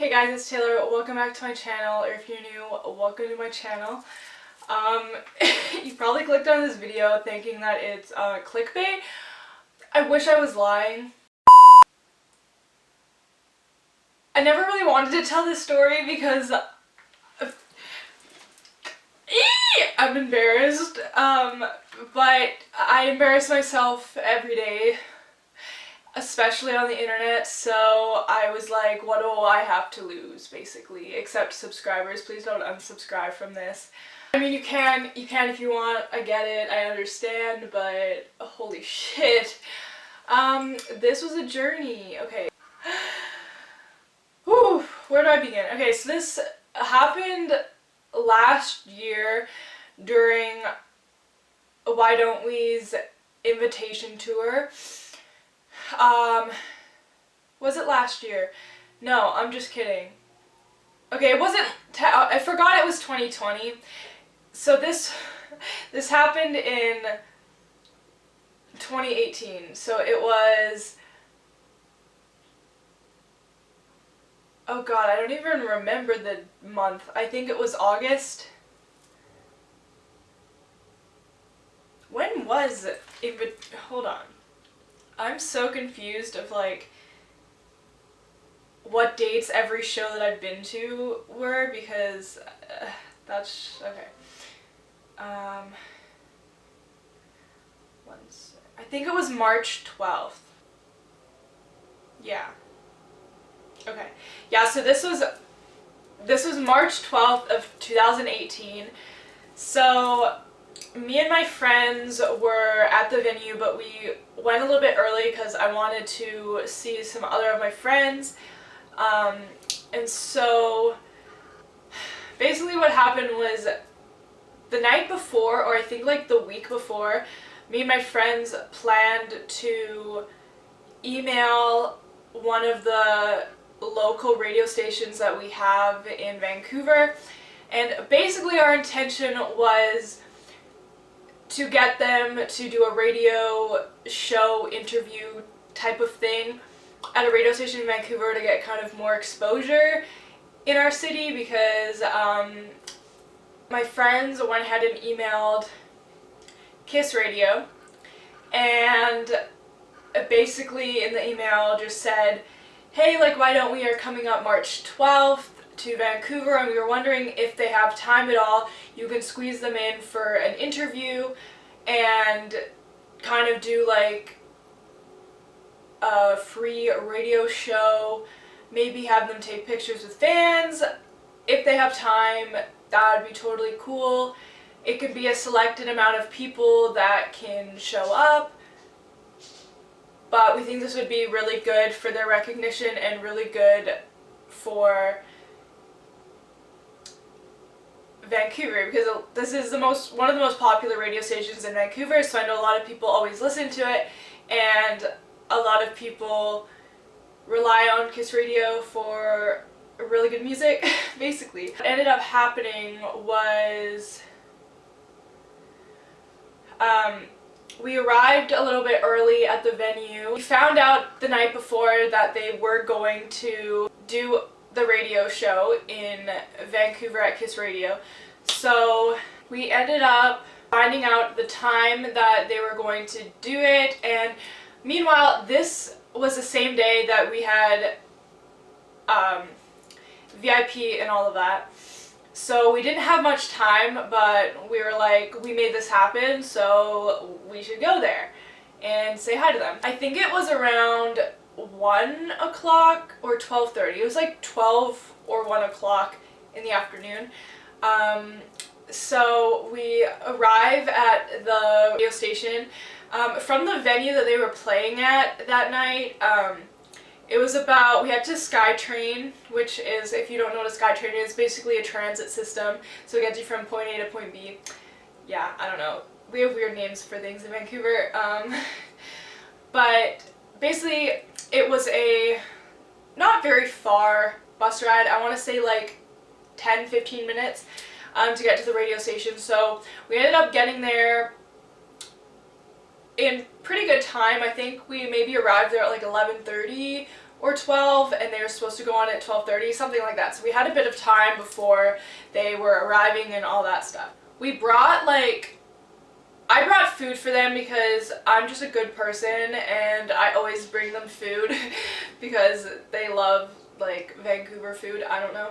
Hey guys, it's Taylor. Welcome back to my channel, or if you're new, welcome to my channel. You probably clicked on this video thinking that it's clickbait. I wish I was lying. I never really wanted to tell this story because I'm embarrassed, but I embarrass myself every day, especially on the internet, so I was like, what do I have to lose, basically, except subscribers. Please don't unsubscribe from this. I mean, you can if you want, I get it, I understand, but holy shit. This was a journey. Okay. Whew, where do I begin? Okay, so this happened last year during Why Don't We's invitation tour. Was it last year? No, I'm just kidding. Okay, it wasn't, I forgot it was 2020. So this happened in 2018. So it was, oh god, I don't even remember the month. I think it was August. When was it? Hold on. I'm so confused of like what dates every show that I've been to were, because that's okay. I think it was March 12th. Yeah. Okay. Yeah, so this was March 12th of 2018. So me and my friends were at the venue, but we went a little bit early because I wanted to see some other of my friends. And so basically what happened was the night before, or I think like the week before, me and my friends planned to email one of the local radio stations that we have in Vancouver. And basically our intention was to get them to do a radio show interview type of thing at a radio station in Vancouver to get kind of more exposure in our city, because my friends went ahead and emailed Kiss Radio, and basically in the email just said, hey, like, Why Don't We are coming up March 12th to Vancouver, and we were wondering if they have time at all. You can squeeze them in for an interview and kind of do like a free radio show, maybe have them take pictures with fans. If they have time, that would be totally cool. It could be a selected amount of people that can show up, but we think this would be really good for their recognition and really good for Vancouver, because this is one of the most popular radio stations in Vancouver, so I know a lot of people always listen to it, and a lot of people rely on Kiss Radio for really good music, basically. What ended up happening was we arrived a little bit early at the venue. We found out the night before that they were going to do the radio show in Vancouver at Kiss Radio. So we ended up finding out the time that they were going to do it, and meanwhile this was the same day that we had VIP and all of that. So we didn't have much time, but we were like, we made this happen, so we should go there and say hi to them. I think it was around 1 o'clock or 12:30. It was like 12 or 1 o'clock in the afternoon. So we arrive at the radio station. From the venue that they were playing at that night, it was about, we had to SkyTrain, which is, if you don't know what a SkyTrain is, basically a transit system. So it gets you from point A to point B. Yeah, I don't know. We have weird names for things in Vancouver. But basically, it was a not very far bus ride. I want to say like 10-15 minutes to get to the radio station. So we ended up getting there in pretty good time. I think we maybe arrived there at like 11:30 or 12, and they were supposed to go on at 12:30, something like that. So we had a bit of time before they were arriving and all that stuff. We brought I brought food for them because I'm just a good person and I always bring them food because they love like Vancouver food, I don't know.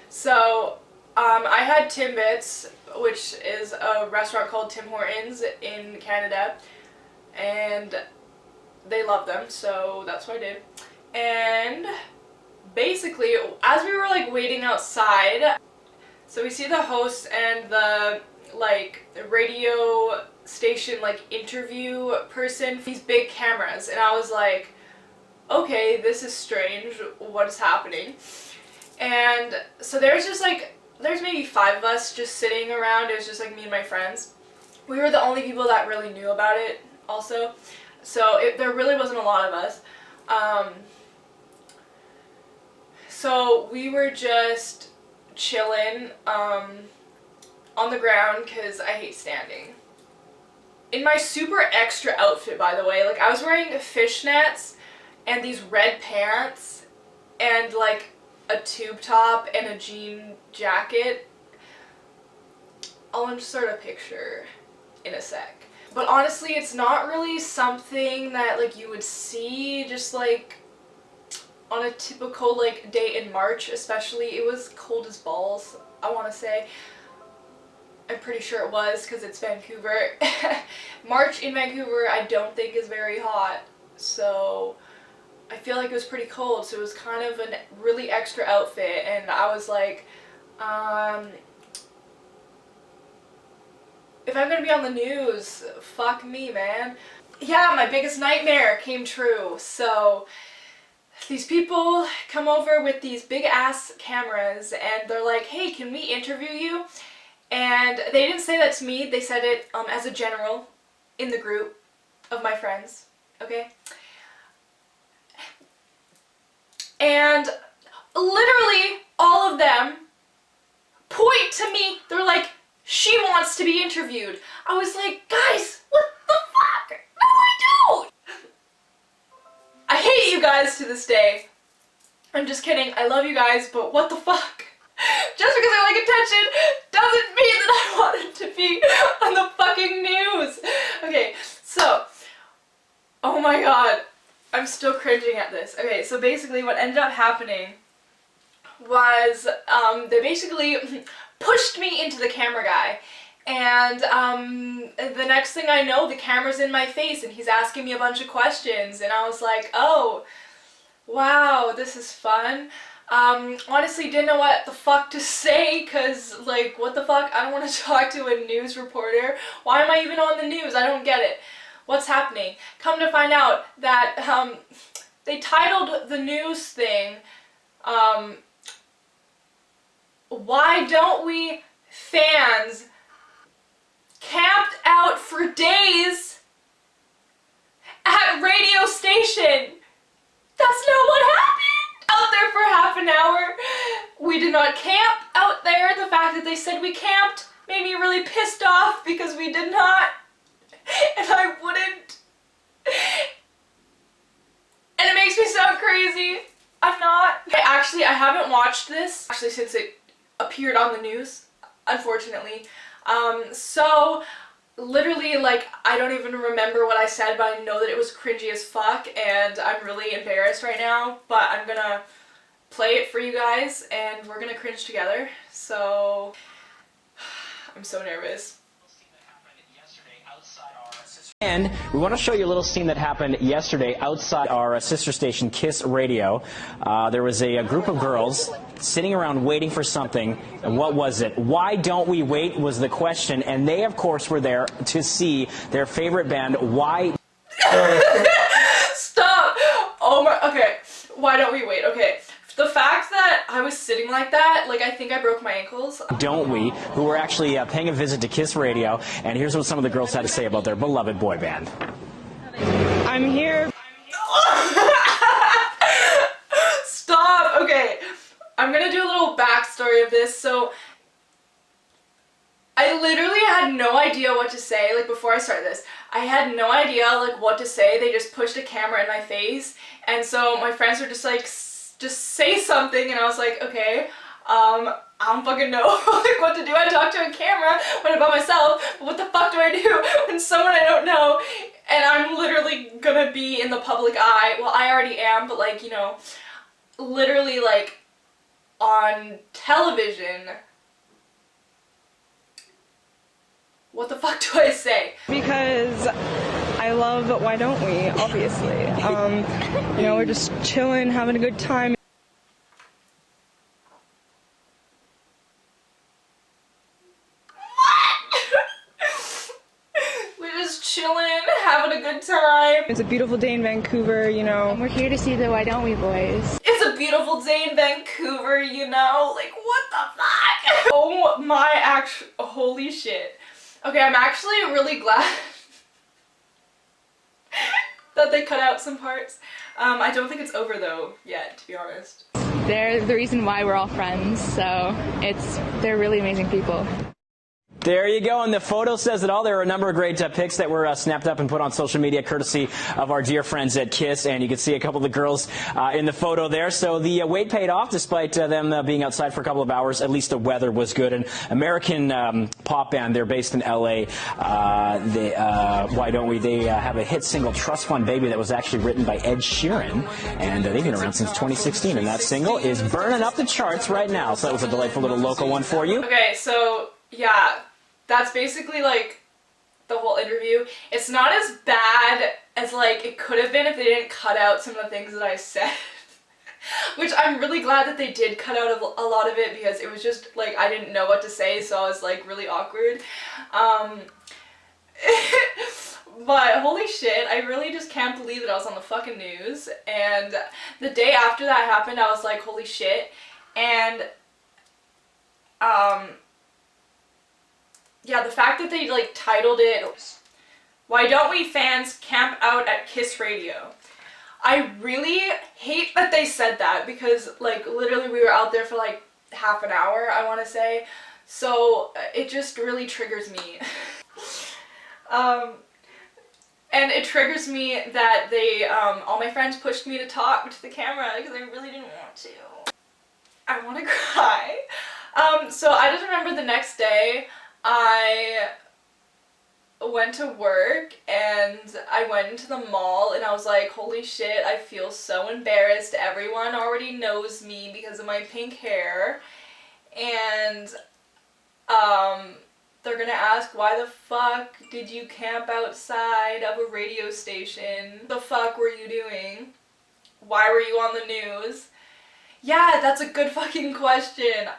So I had Timbits, which is a restaurant called Tim Hortons in Canada, and they love them, so that's what I did. And basically, as we were like waiting outside, so we see the host and the like radio station like interview person, these big cameras, and I was like, okay, this is strange, what is happening? And so there's maybe 5 of us just sitting around. It was just like me and my friends. We were the only people that really knew about it also, so there really wasn't a lot of us. So we were just chilling on the ground because I hate standing. In my super extra outfit, by the way, like I was wearing fishnets and these red pants and like a tube top and a jean jacket. I'll insert a picture in a sec. But honestly, it's not really something that like you would see just like on a typical like day in March, especially. It was cold as balls, I want to say. I'm pretty sure it was because it's Vancouver. March in Vancouver I don't think is very hot, so I feel like it was pretty cold, so it was kind of a really extra outfit, and I was like, if I'm gonna be on the news, fuck me, man. Yeah, my biggest nightmare came true. So these people come over with these big ass cameras and they're like, hey, can we interview you? And they didn't say that to me, they said it as a general in the group of my friends, okay? And literally all of them point to me, they're like, she wants to be interviewed. I was like, guys, what the fuck? No, I don't! I hate you guys to this day. I'm just kidding, I love you guys, but what the fuck? Just because I like attention doesn't mean that I want it to be on the fucking news. Okay, so, oh my god, I'm still cringing at this. Okay, so basically what ended up happening was they basically pushed me into the camera guy, and the next thing I know, the camera's in my face and he's asking me a bunch of questions, and I was like, oh, wow, this is fun. Honestly didn't know what the fuck to say, cause like, what the fuck, I don't want to talk to a news reporter. Why am I even on the news? I don't get it. What's happening? Come to find out that they titled the news thing, why don't we fans camped out for days at radio station? That's not what happened! Out there for half an hour. We did not camp out there. The fact that they said we camped made me really pissed off because we did not. And I wouldn't. And it makes me sound crazy. I'm not. I haven't watched this actually since it appeared on the news, unfortunately. So literally, like, I don't even remember what I said, but I know that it was cringy as fuck, and I'm really embarrassed right now, but I'm gonna play it for you guys, and we're gonna cringe together, so I'm so nervous. And we want to show you a little scene that happened yesterday outside our sister station, Kiss Radio. There was a group of girls sitting around waiting for something. And what was it? Why don't we wait was the question. And they, of course, were there to see their favorite band, Why... Stop! Oh my... Okay. Why don't we wait? Okay. The fact that I was sitting like that, like, I think I broke my ankles. Don't we? Who were actually paying a visit to Kiss Radio, and here's what some of the girls had to say about their beloved boy band. I'm here. Stop! Okay, I'm gonna do a little backstory of this. So, I literally had no idea what to say, like, before I started this. I had no idea, like, what to say. They just pushed a camera in my face, and so my friends were just like, just say something, and I was like, okay, I don't fucking know, like, what to do. I talk to a camera when I'm by myself, but what the fuck do I do when someone I don't know, and I'm literally gonna be in the public eye? Well, I already am, but, like, you know, literally, like, on television. What the fuck do I say? because I love Why Don't We, obviously. You know, we're just chilling, having a good time. We're just chilling, having a good time. It's a beautiful day in Vancouver, you know. And we're here to see the Why Don't We boys. It's a beautiful day in Vancouver, you know? Like, what the fuck? Oh my holy shit. Okay, I'm actually really glad that they cut out some parts. I don't think it's over though yet, to be honest. They're the reason why we're all friends, so they're really amazing people. There you go, and the photo says it all. There are a number of great pics that were snapped up and put on social media courtesy of our dear friends at KISS, and you can see a couple of the girls in the photo there. So the wait paid off despite them being outside for a couple of hours. At least the weather was good. An American pop band, they're based in L.A. Why Don't We? They have a hit single, Trust Fund Baby, that was actually written by Ed Sheeran, and they've been around since 2016, and that single is burning up the charts right now. So that was a delightful little local one for you. Okay, so yeah, that's basically like the whole interview. It's not as bad as like it could have been if they didn't cut out some of the things that I said. Which I'm really glad that they did cut out a lot of it, because it was just like I didn't know what to say, so I was like really awkward. But holy shit, I really just can't believe that I was on the fucking news. And the day after that happened, I was like, holy shit. And yeah, the fact that they like titled it Why Don't We Fans Camp Out at KISS Radio. I really hate that they said that, because like literally we were out there for like half an hour, I want to say. So it just really triggers me. And it triggers me that they, all my friends pushed me to talk to the camera because I really didn't want to. I want to cry. So I just remember the next day I went to work and I went into the mall and I was like, holy shit, I feel so embarrassed. Everyone already knows me because of my pink hair. And they're gonna ask, why the fuck did you camp outside of a radio station? The fuck were you doing? Why were you on the news? Yeah, that's a good fucking question.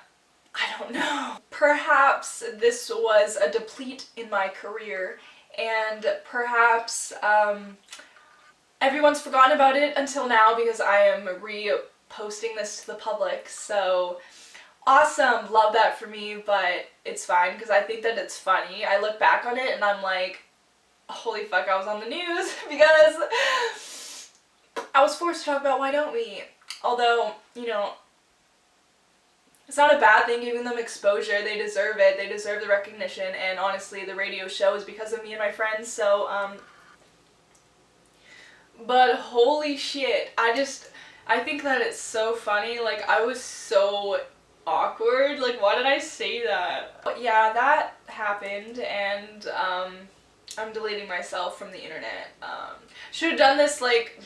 I don't know. Perhaps this was a deplete in my career, and perhaps everyone's forgotten about it until now because I am reposting this to the public, so awesome, love that for me, but it's fine because I think that it's funny. I look back on it and I'm like, holy fuck, I was on the news because I was forced to talk about Why Don't We? Although, you know, it's not a bad thing giving them exposure. They deserve it. They deserve the recognition, and honestly, the radio show is because of me and my friends, so, but holy shit, I think that it's so funny. Like, I was so awkward. Like, why did I say that? But yeah, that happened, and I'm deleting myself from the internet. Should have done this like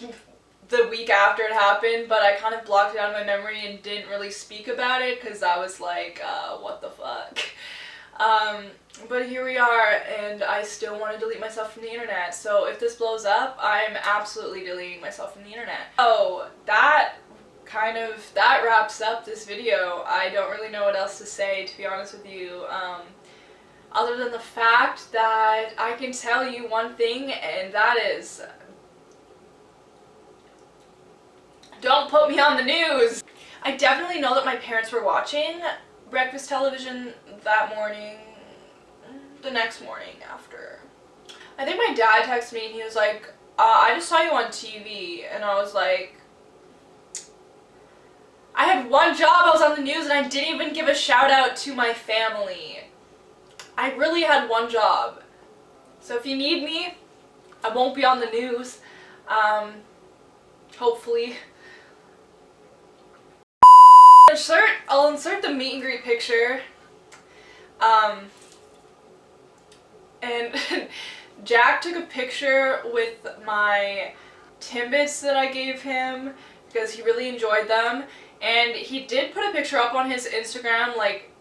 the week after it happened, but I kind of blocked it out of my memory and didn't really speak about it because I was like, what the fuck. But here we are, and I still want to delete myself from the internet. So if this blows up, I'm absolutely deleting myself from the internet. Oh, that wraps up this video. I don't really know what else to say, to be honest with you, other than the fact that I can tell you one thing, and that is, don't put me on the news. I definitely know that my parents were watching breakfast television that morning, the next morning after. I think my dad texted me and he was like, I just saw you on TV, and I was like, I had one job, I was on the news, and I didn't even give a shout out to my family. I really had one job. So if you need me, I won't be on the news. Hopefully. I'll insert the meet and greet picture. And Jack took a picture with my Timbits that I gave him because he really enjoyed them. And he did put a picture up on his Instagram like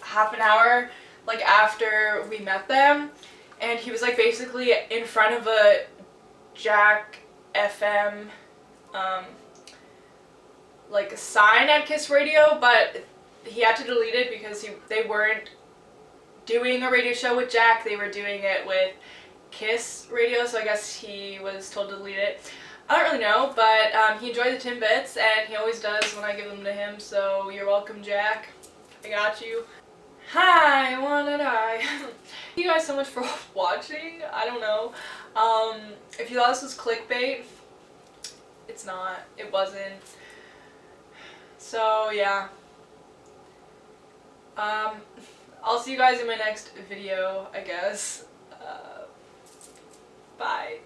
half an hour like after we met them, and he was like basically in front of a Jack FM like a sign at Kiss Radio, but he had to delete it because they weren't doing a radio show with Jack, they were doing it with Kiss Radio, so I guess he was told to delete it. I don't really know, but he enjoyed the Timbits, and he always does when I give them to him, so you're welcome, Jack. I got you. Hi, wanna die. Thank you guys so much for watching. I don't know. If you thought this was clickbait, it's not. It wasn't. So, yeah. I'll see you guys in my next video, I guess. Bye.